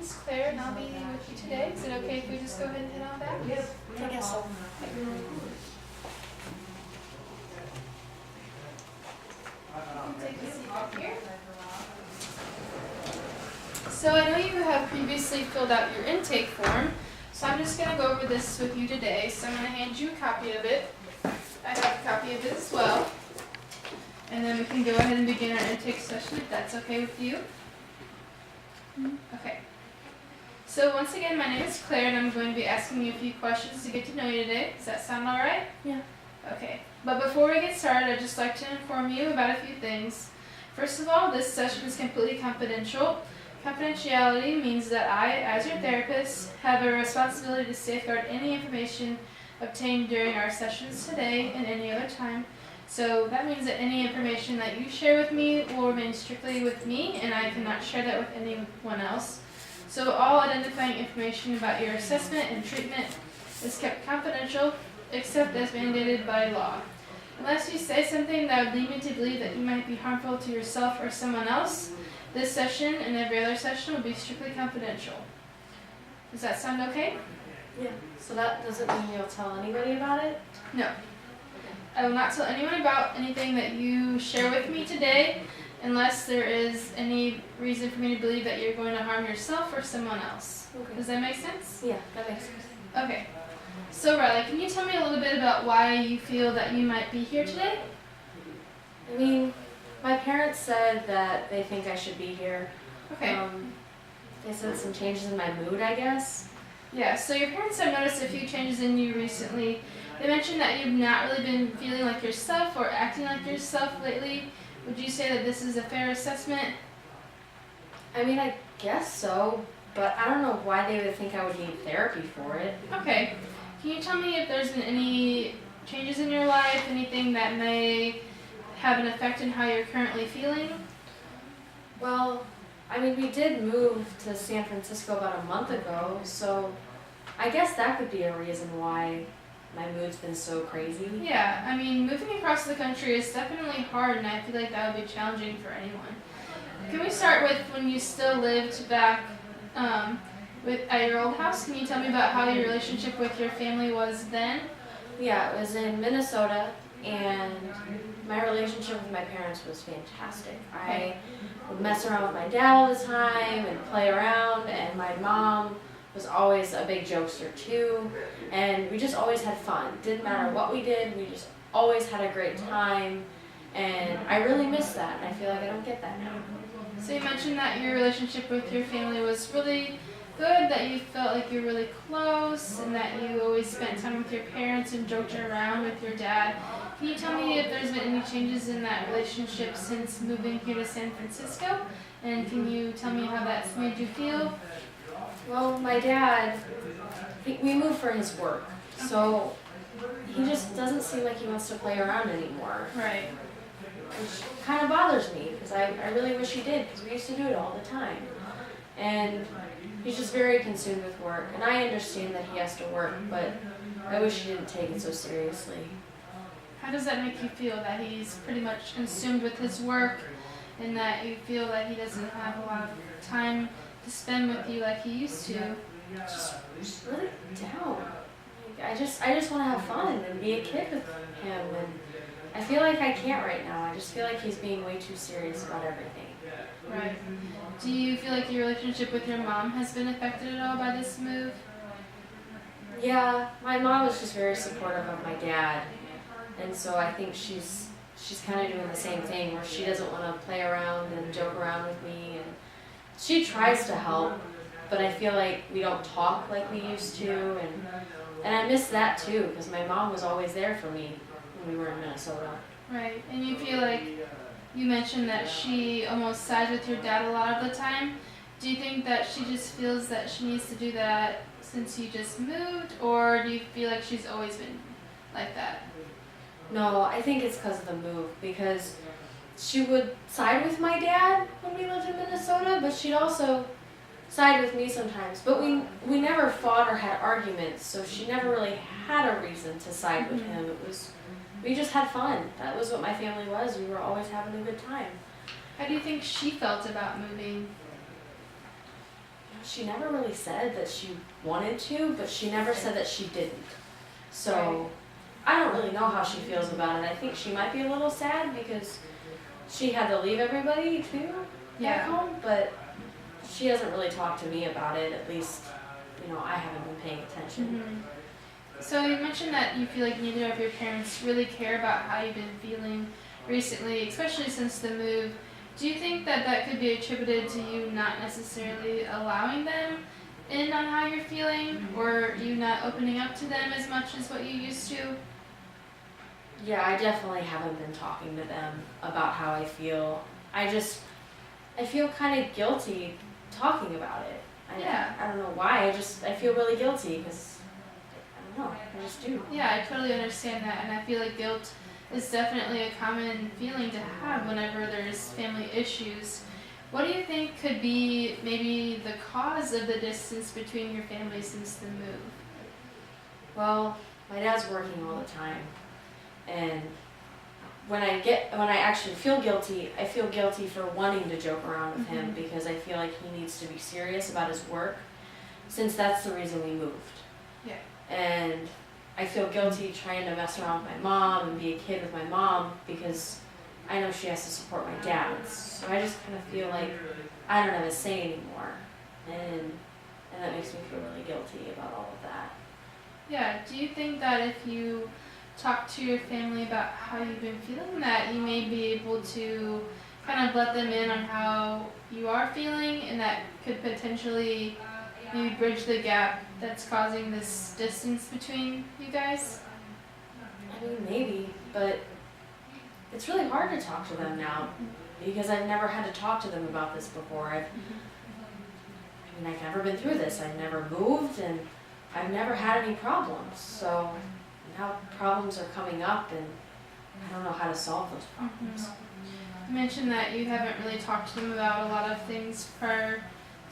is Claire, and I'll be with you today. Is it okay if we just go ahead and head on back? Yes, I guess so. You can take a seat back here. So I know you have previously filled out your intake form, so I'm just going to go over this with you today. So I'm going to hand you a copy of it. I have a copy of it as well. And then we can go ahead and begin our intake session if that's okay with you. Okay. So once again, my name is Claire, and I'm going to be asking you a few questions to get to know you today. Does that sound all right? Yeah. Okay. But before we get started, I'd just like to inform you about a few things. First of all, this session is completely confidential. Confidentiality means that I, as your therapist, have a responsibility to safeguard any information obtained during our sessions today and any other time. So that means that any information that you share with me will remain strictly with me, and I cannot share that with anyone else. So all identifying information about your assessment and treatment is kept confidential, except as mandated by law. Unless you say something that would lead me to believe that you might be harmful to yourself or someone else, this session and every other session will be strictly confidential. Does that sound okay? Yeah. So that doesn't mean you'll tell anybody about it? No. I will not tell anyone about anything that you share with me today unless there is any reason for me to believe that you're going to harm yourself or someone else. Okay. Does that make sense? Yeah, that makes sense. Okay. So Riley, can you tell me a little bit about why you feel that you might be here today? I mean, my parents said that they think I should be here. Okay. They said some changes in my mood, I guess. Yeah, so your parents have noticed a few changes in you recently. They mentioned that you've not really been feeling like yourself or acting like yourself lately. Would you say that this is a fair assessment? I mean, I guess so, but I don't know why they would think I would need therapy for it. Okay. Can you tell me if there's been any changes in your life, anything that may have an effect on how you're currently feeling? Well, I mean, we did move to San Francisco about a month ago, so I guess that could be a reason why my mood's been so crazy. Yeah, I mean, moving across the country is definitely hard, and I feel like that would be challenging for anyone. Can we start with when you still lived back at your old house? Can you tell me about how your relationship with your family was then? Yeah, it was in Minnesota, and my relationship with my parents was fantastic. I would mess around with my dad all the time and play around, and my mom was always a big jokester too, and we just always had fun. Didn't matter what we did, we just always had a great time, and I really miss that, and I feel like I don't get that now. So you mentioned that your relationship with your family was really good, that you felt like you were really close, and that you always spent time with your parents and joked around with your dad. Can you tell me if there's been any changes in that relationship since moving here to San Francisco? And can you tell me how that's made you feel? Well, my dad, we moved for his work, so he just doesn't seem like he wants to play around anymore. Right. Which kind of bothers me, because I really wish he did, because we used to do it all the time. And he's just very consumed with work, and I understand that he has to work, but I wish he didn't take it so seriously. How does that make you feel, that he's pretty much consumed with his work and that you feel that he doesn't have a lot of time to spend with you like he used to? Just really down. Like, I just want to have fun and be a kid with him, and I feel like I can't right now. I just feel like he's being way too serious about everything. Right. Do you feel like your relationship with your mom has been affected at all by this move? Yeah, my mom was just very supportive of my dad, and so I think she's kind of doing the same thing, where she doesn't want to play around and joke around with me, and she tries to help, but I feel like we don't talk like we used to, and I miss that too, because my mom was always there for me when we were in Minnesota. Right. And you feel like, you mentioned that she almost sides with your dad a lot of the time. Do you think that she just feels that she needs to do that since you just moved, or do you feel like she's always been like that? No, I think it's because of the move, because she would side with my dad when we lived in Minnesota, but she'd also side with me sometimes. But we never fought or had arguments, so she never really had a reason to side with him. We just had fun. That was what my family was. We were always having a good time. How do you think she felt about moving? She never really said that she wanted to, but she never said that she didn't. So Right. I don't really know how she feels about it. I think she might be a little sad because she had to leave everybody too back home, but she hasn't really talked to me about it. At least, I haven't been paying attention. So you mentioned that you feel like neither of your parents really care about how you've been feeling recently, especially since the move. Do you think that that could be attributed to you not necessarily allowing them in on how you're feeling, or you not opening up to them as much as what you used to? Yeah, I definitely haven't been talking to them about how I feel. I feel kind of guilty talking about it. I don't know why. I feel really guilty because I don't know. I just do. Yeah, I totally understand that, and I feel like guilt is definitely a common feeling to have whenever there's family issues. What do you think could be maybe the cause of the distance between your family since the move? Well, my dad's working all the time, and when I actually feel guilty, I feel guilty for wanting to joke around with him because I feel like he needs to be serious about his work, since that's the reason we moved. Yeah. And I feel guilty trying to mess around with my mom and be a kid with my mom because I know she has to support my dad. So I just kind of feel like I don't have a say anymore, and that makes me feel really guilty about all of that. Yeah, do you think that if you talk to your family about how you've been feeling, that you may be able to kind of let them in on how you are feeling, and that could potentially maybe bridge the gap that's causing this distance between you guys? I mean, maybe, but it's really hard to talk to them now because I've never had to talk to them about this before. I've never been through this. I've never moved, and I've never had any problems. So now problems are coming up, and I don't know how to solve those problems. You mentioned that you haven't really talked to them about a lot of things prior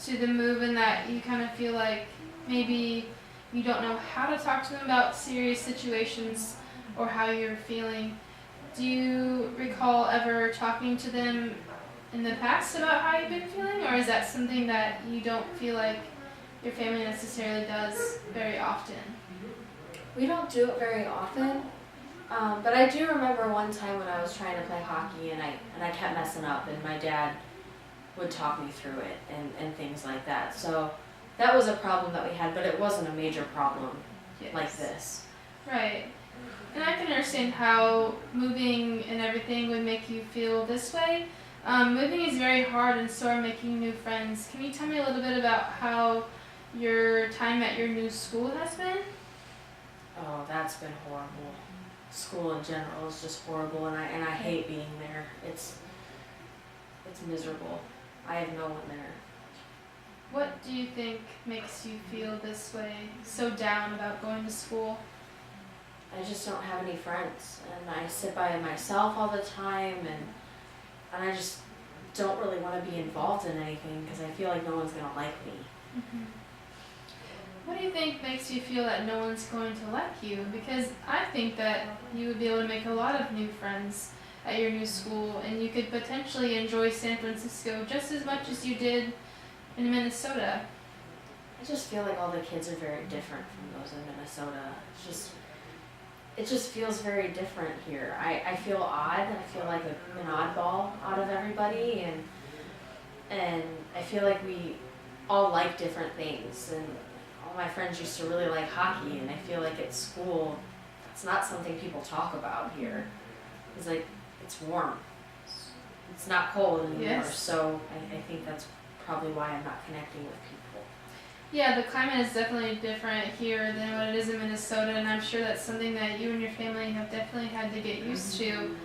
to the move, and that you kind of feel like maybe you don't know how to talk to them about serious situations or how you're feeling. Do you recall ever talking to them in the past about how you've been feeling, or is that something that you don't feel like your family necessarily does very often? We don't do it very often, but I do remember one time when I was trying to play hockey and I kept messing up, and my dad would talk me through it and things like that. So that was a problem that we had, but it wasn't a major problem like this. Right. And I can understand how moving and everything would make you feel this way. Moving is very hard, and so are making new friends. Can you tell me a little bit about how your time at your new school has been? Oh, that's been horrible. School in general is just horrible, and I hate being there. It's miserable. I have no one there. What do you think makes you feel this way, so down about going to school? I just don't have any friends, and I sit by myself all the time, and I just don't really want to be involved in anything because I feel like no one's going to like me. What do you think makes you feel that no one's going to like you? Because I think that you would be able to make a lot of new friends at your new school, and you could potentially enjoy San Francisco just as much as you did in Minnesota. I just feel like all the kids are very different from those in Minnesota. It just feels very different here. I feel odd. I feel like an oddball out of everybody, and I feel like we all like different things, and all my friends used to really like hockey, and I feel like at school it's not something people talk about here. It's like it's warm. It's not cold anymore, Yes. so I think that's probably why I'm not connecting with people. Yeah, the climate is definitely different here than what it is in Minnesota, and I'm sure that's something that you and your family have definitely had to get used to.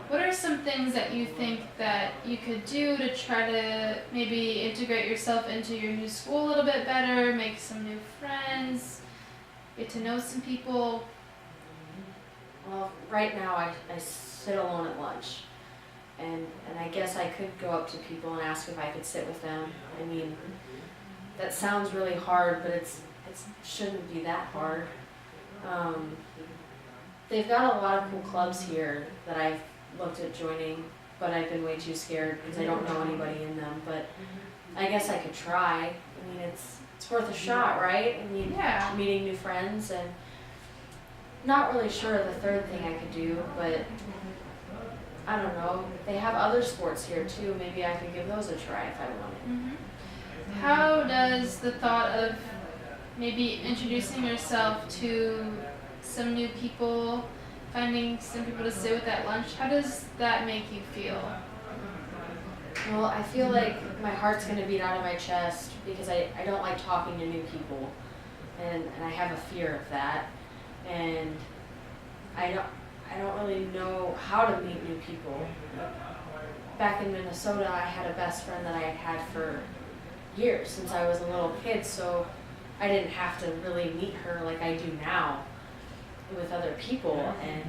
What are some things that you think that you could do to try to maybe integrate yourself into your new school a little bit better, make some new friends, get to know some people? Well, right now I sit alone at lunch, and I guess I could go up to people and ask if I could sit with them. I mean, that sounds really hard, but it shouldn't be that hard. They've got a lot of cool clubs here that I've looked at joining, but I've been way too scared because I don't know anybody in them. But I guess I could try. I mean, it's worth a shot, right? I mean, Yeah. meeting new friends, and not really sure the third thing I could do, but I don't know. They have other sports here too. Maybe I could give those a try if I wanted. How does the thought of maybe introducing yourself to some new people, finding some people to sit with at lunch, how does that make you feel? Well, I feel like my heart's going to beat out of my chest because I don't like talking to new people, and I have a fear of that, and I don't really know how to meet new people. Back in Minnesota, I had a best friend that I had for years since I was a little kid, so I didn't have to really meet her like I do now with other people, and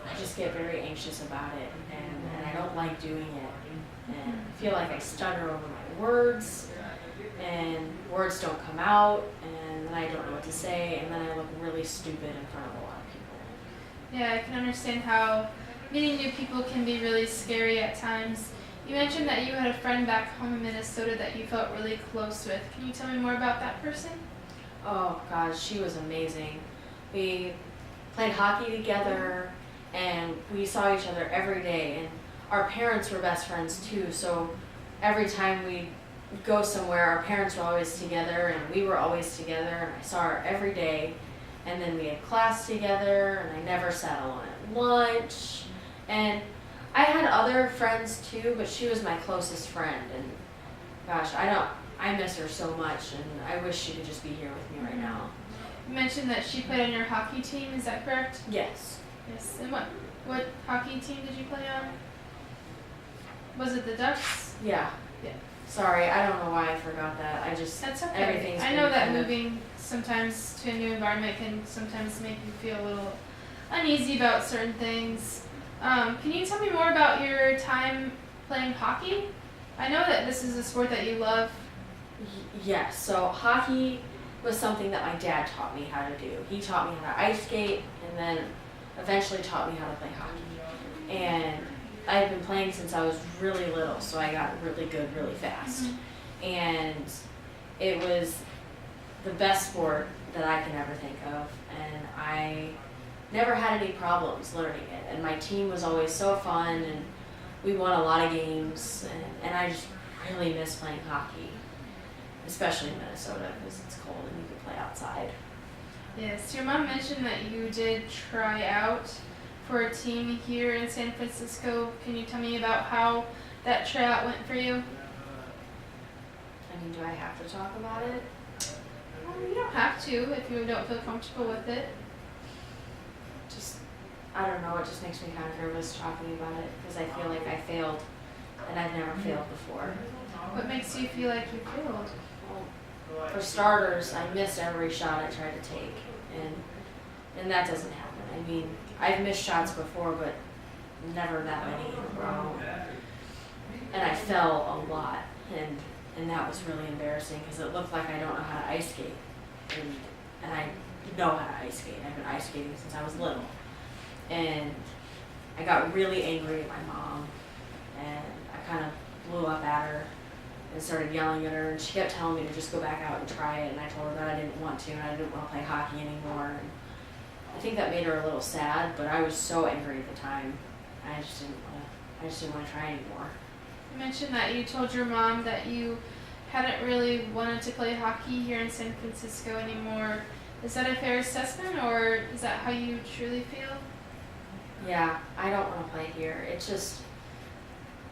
I just get very anxious about it, and I don't like doing it, and I feel like I stutter over my words, and words don't come out, and then I don't know what to say, and then I look really stupid in front of a lot of people. Yeah, I can understand how meeting new people can be really scary at times. You mentioned that you had a friend back home in Minnesota that you felt really close with. Can you tell me more about that person? Oh gosh, she was amazing. We played hockey together, and we saw each other every day, and our parents were best friends too, so every time we'd go somewhere, our parents were always together, and we were always together, and I saw her every day, and then we had class together, and I never sat alone at lunch, and I had other friends too, but she was my closest friend, and gosh, I miss her so much, and I wish she could just be here with me right now. You mentioned that she played on your hockey team, is that correct? Yes. Yes. And what hockey team did you play on? Was it the Ducks? Yeah. Yeah. Sorry, I don't know why I forgot that. That's okay. Everything's I been know that kind of- moving sometimes to a new environment can sometimes make you feel a little uneasy about certain things. Can you tell me more about your time playing hockey? I know that this is a sport that you love. Yes, so hockey was something that my dad taught me how to do. He taught me how to ice skate, and then eventually taught me how to play hockey. And I've been playing since I was really little, so I got really good really fast. And it was the best sport that I can ever think of, and I never had any problems learning it. And my team was always so fun, and we won a lot of games, and I just really miss playing hockey, especially in Minnesota because it's cold and you can play outside. Yes, your mom mentioned that you did try out for a team here in San Francisco. Can you tell me about how that tryout went for you? I mean, do I have to talk about it? You don't have to if you don't feel comfortable with it. Just, I don't know, it just makes me kind of nervous talking about it because I feel like I failed, and I've never failed before. What makes you feel like you failed? Well, for starters, I missed every shot I tried to take, and that doesn't happen. I mean, I've missed shots before, but never that many in a row. And I fell a lot, and that was really embarrassing because it looked like I don't know how to ice skate, and I know how to ice skate. I've been ice skating since I was little, and I got really angry at my mom, and I kind of blew up at her and started yelling at her, and she kept telling me to just go back out and try it, and I told her that I didn't want to, and I didn't want to play hockey anymore. And I think that made her a little sad, but I was so angry at the time. I just didn't want to try anymore. You mentioned that you told your mom that you hadn't really wanted to play hockey here in San Francisco anymore. Is that a fair assessment, or is that how you truly feel? Yeah, I don't want to play here. It just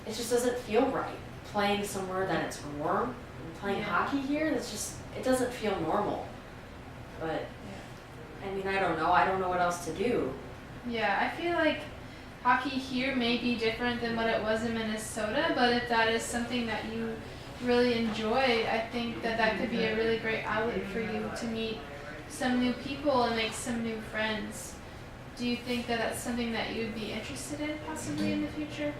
doesn't feel right. Playing somewhere that it's warm and playing hockey here, it doesn't feel normal. But I mean, I don't know. I don't know what else to do. Yeah, I feel like hockey here may be different than what it was in Minnesota, but if that is something that you really enjoy, I think that could be a really great outlet for you to meet some new people and make some new friends. Do you think that that's something that you'd be interested in possibly in the future?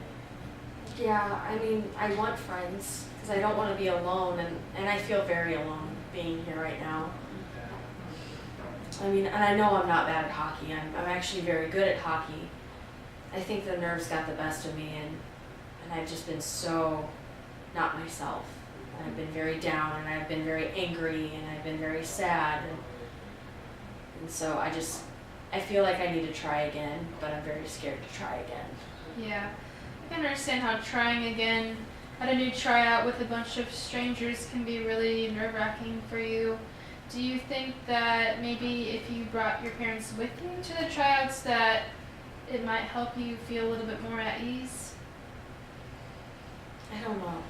Yeah, I mean, I want friends because I don't want to be alone, and I feel very alone being here right now. I mean, and I know I'm not bad at hockey. I'm actually very good at hockey. I think the nerves got the best of me, and I've just been so not myself. and I've been very down, and I've been very angry, and I've been very sad, and so I feel like I need to try again, but I'm very scared to try again. Yeah, I can understand how trying again at a new tryout with a bunch of strangers can be really nerve-wracking for you. Do you think that maybe if you brought your parents with you to the tryouts that it might help you feel a little bit more at ease? I don't know.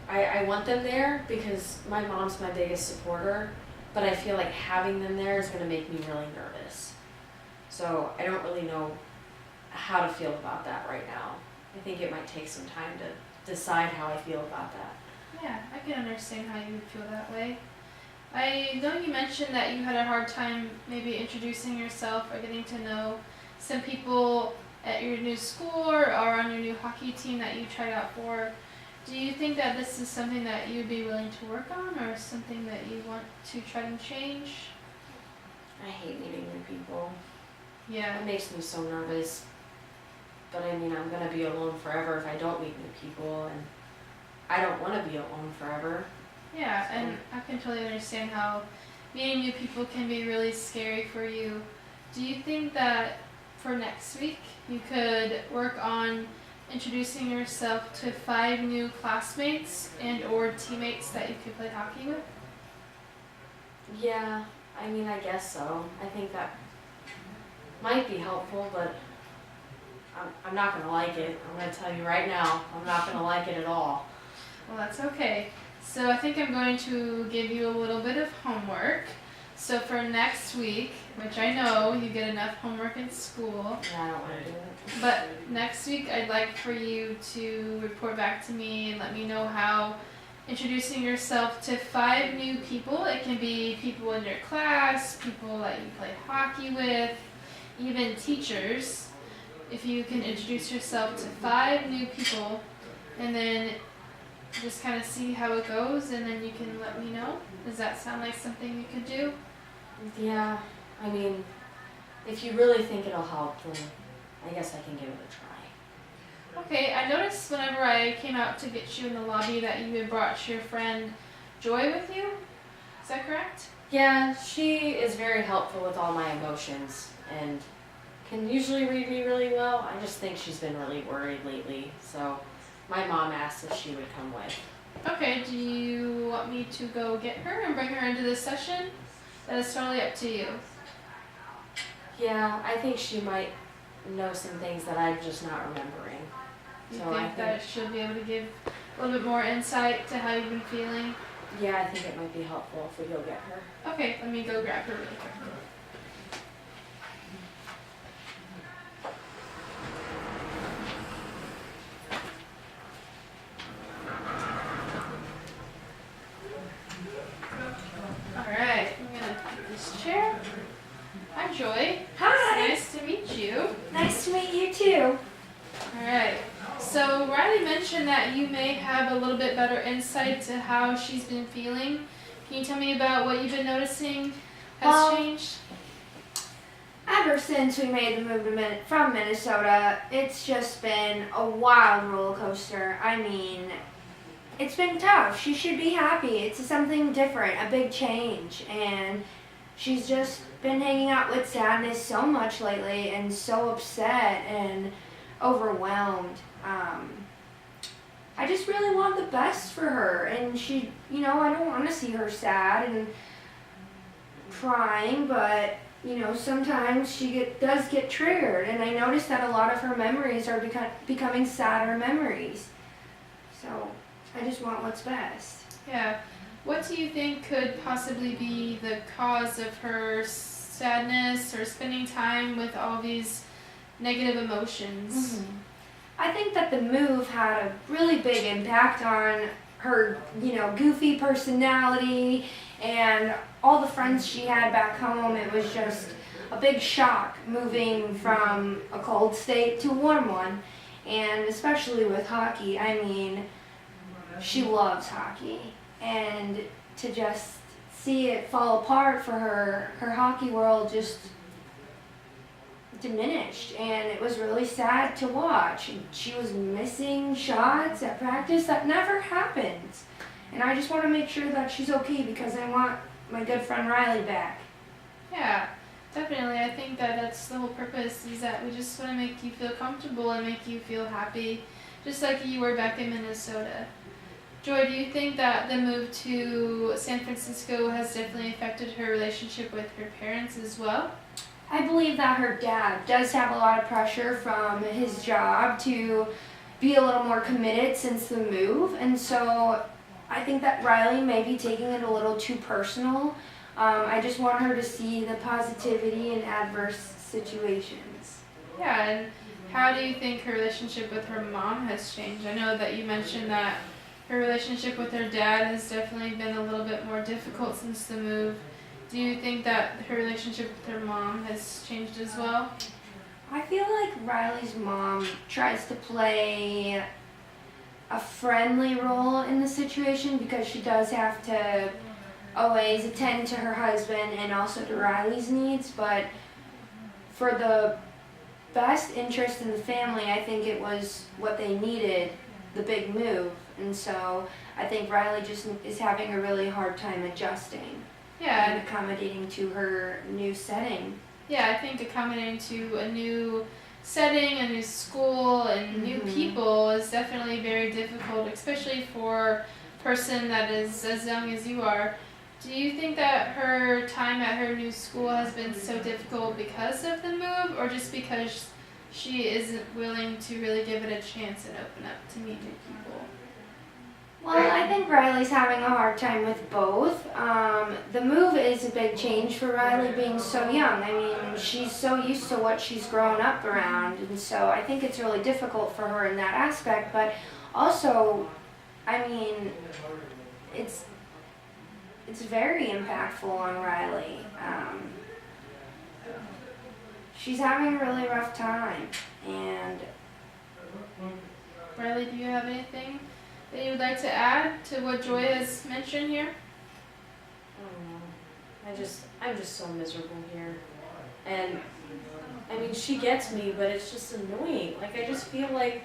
I want them there because my mom's my biggest supporter, but I feel like having them there is going to make me really nervous. So I don't really know how to feel about that right now. I think it might take some time to decide how I feel about that. Yeah, I can understand how you would feel that way. I know you mentioned that you had a hard time maybe introducing yourself or getting to know some people at your new school or on your new hockey team that you tried out for. Do you think that this is something that you'd be willing to work on or something that you want to try to change? I hate meeting new people. Yeah. It makes me so nervous. But I mean, I'm going to be alone forever if I don't meet new people, and I don't want to be alone forever. Yeah, and I can totally understand how meeting new people can be really scary for you. Do you think that for next week you could work on introducing yourself to 5 new classmates and or teammates that you could play hockey with? Yeah, I mean, I guess so. I think that might be helpful, but I'm not going to like it. I'm going to tell you right now, I'm not going to like it at all. Well, that's okay. So I think I'm going to give you a little bit of homework. So for next week, which I know you get enough homework in school, Yeah, I don't want to do it. but next week I'd like for you to report back to me and let me know how introducing yourself to 5 new people, it can be people in your class, people that you play hockey with, even teachers. If you can introduce yourself to 5 new people and then just kind of see how it goes and then you can let me know. Does that sound like something you could do? Yeah, I mean, if you really think it'll help, then I guess I can give it a try. Okay, I noticed whenever I came out to get you in the lobby that you had brought your friend Joy with you. Is that correct? Yeah, she is very helpful with all my emotions and can usually read me really well. I just think she's been really worried lately, so my mom asked if she would come with. Okay, do you want me to go get her and bring her into this session? That is totally up to you. Yeah, I think she might know some things that I'm just not remembering. You So think that she'll be able to give a little bit more insight to how you've been feeling? Yeah, I think it might be helpful if we go get her. Okay, let me go grab her really quick. Alright, I'm gonna take this chair. Hi Joy. Hi. Nice to meet you. Nice to meet you too. Alright, so Riley mentioned that you may have a little bit better insight to how she's been feeling. Can you tell me about what you've been noticing has Well, changed? Ever since we made the move to from Minnesota, it's just been a wild roller coaster. I mean, it's been tough. She should be happy. It's something different, a big change, and she's just been hanging out with sadness so much lately and so upset and overwhelmed. I just really want the best for her, and she, I don't want to see her sad and crying, but sometimes she does get triggered, and I noticed that a lot of her memories are becoming sadder memories. So I just want what's best. Yeah. What do you think could possibly be the cause of her sadness or spending time with all these negative emotions? I think that the move had a really big impact on her, goofy personality and all the friends she had back home. It was just a big shock moving from a cold state to a warm one, and especially with hockey. I mean, she loves hockey, and to just see it fall apart for her, her hockey world just diminished, and it was really sad to watch. She was missing shots at practice that never happened, And I just want to make sure that she's okay because I want my good friend Riley back. Yeah, definitely. I think that that's the whole purpose, is that we just want to make you feel comfortable and make you feel happy, just like you were back in Minnesota. Joy, do you think that the move to San Francisco has definitely affected her relationship with her parents as well? I believe that her dad does have a lot of pressure from his job to be a little more committed since the move, and so I think that Riley may be taking it a little too personal. I just want her to see the positivity in adverse situations. Yeah, and how do you think her relationship with her mom has changed? I know that you mentioned that her relationship with her dad has definitely been a little bit more difficult since the move. Do you think that her relationship with her mom has changed as well? I feel like Riley's mom tries to play a friendly role in the situation because she does have to always attend to her husband and also to Riley's needs, but for the best interest in the family, I think it was what they needed, the big move, and so I think Riley just is having a really hard time adjusting Yeah, and accommodating to her new setting. yeah, I think accommodating to a new setting, a new school, and new people is definitely very difficult, especially for a person that is as young as you are. Do you think that her time at her new school has been so difficult because of the move, or just because she isn't willing to really give it a chance and open up to meet new people? Well, I think Riley's having a hard time with both. The move is a big change for Riley being so young. I mean, she's so used to what she's grown up around, and so I think it's really difficult for her in that aspect. But also, I mean, it's very impactful on Riley. She's having a really rough time, and Riley, do you have anything that you would like to add to what Joy has mentioned here? I don't know. I'm just so miserable here. And I mean, she gets me, but it's just annoying. Like, I just feel like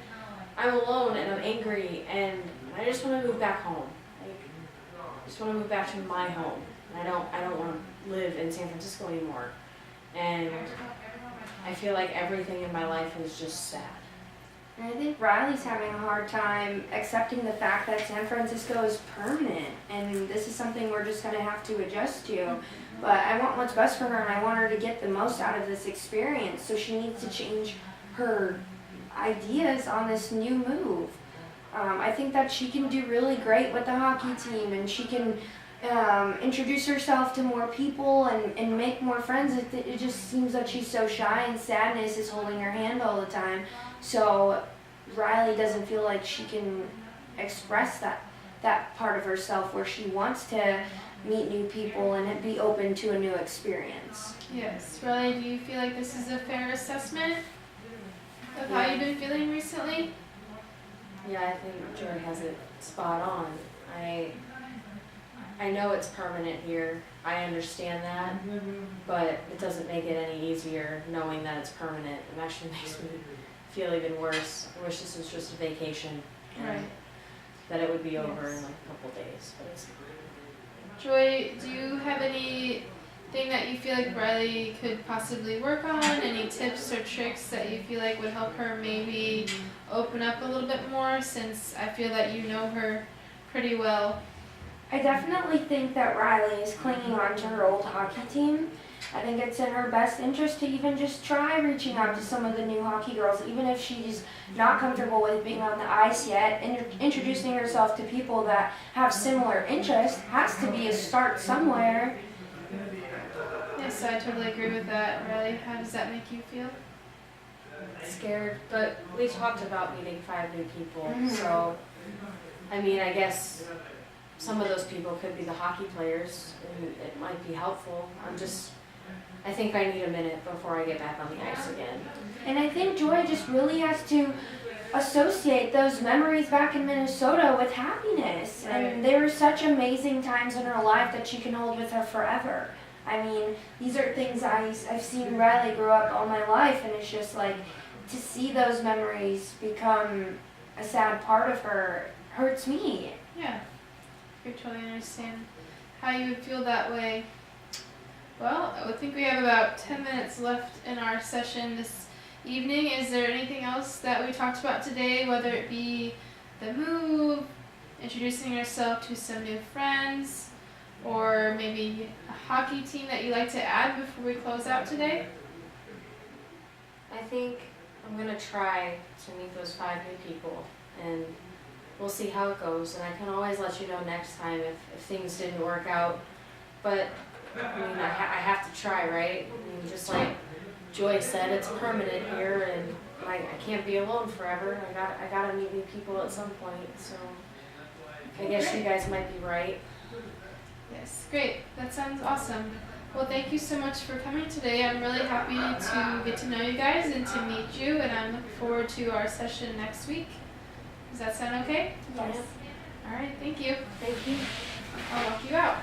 I'm alone and I'm angry and I just want to move back home. Like, I just want to move back to my home. And I don't want to live in San Francisco anymore. And I feel like everything in my life is just sad. And I think Riley's having a hard time accepting the fact that San Francisco is permanent, and this is something we're just going to have to adjust to. But I want what's best for her, and I want her to get the most out of this experience, so she needs to change her ideas on this new move. I think that she can do really great with the hockey team, and she can introduce herself to more people and make more friends. It just seems that she's so shy, and sadness is holding her hand all the time. So Riley doesn't feel like she can express that part of herself where she wants to meet new people and be open to a new experience. Yes. Riley, do you feel like this is a fair assessment of how you've been feeling recently? Yeah, I think Joy has it spot on. I know it's permanent here. I understand that, but it doesn't make it any easier knowing that it's permanent. It actually makes me feel even worse. I wish this was just a vacation and Right. that it would be over in like a couple days. But it's Joy, do you have anything that you feel like Riley could possibly work on? Any tips or tricks that you feel like would help her maybe open up a little bit more, since I feel that you know her pretty well? I definitely think that Riley is clinging on to her old hockey team. I think it's in her best interest to even just try reaching out to some of the new hockey girls, even if she's not comfortable with being on the ice yet. And introducing herself to people that have similar interests has to be a start somewhere. Yes, I totally agree with that. Riley, how does that make you feel? scared, but we talked about meeting 5 new people. Mhm. So, I mean, I guess some of those people could be the hockey players, and it might be helpful. I think I need a minute before I get back on the ice again. And I think Joy just really has to associate those memories back in Minnesota with happiness. Right. And there were such amazing times in her life that she can hold with her forever. I mean, these are things I've seen Riley grow up all my life, and it's just like to see those memories become a sad part of her hurts me. Yeah. I totally understand how you would feel that way. Well, I think we have about 10 minutes left in our session this evening. Is there anything else that we talked about today, whether it be the move, introducing yourself to some new friends, or maybe a hockey team that you'd like to add before we close out today? I think I'm gonna try to meet those 5 new people, and we'll see how it goes. And I can always let you know next time if things didn't work out. But I mean, I have to try, right? I mean, just like Joy said, it's permanent here, and I can't be alone forever. I gotta meet new people at some point. So I guess you guys might be right. Yes, great. That sounds awesome. Well, thank you so much for coming today. I'm really happy to get to know you guys and to meet you, and I'm looking forward to our session next week. Does that sound okay? Yes. All right, thank you. Thank you. I'll walk you out.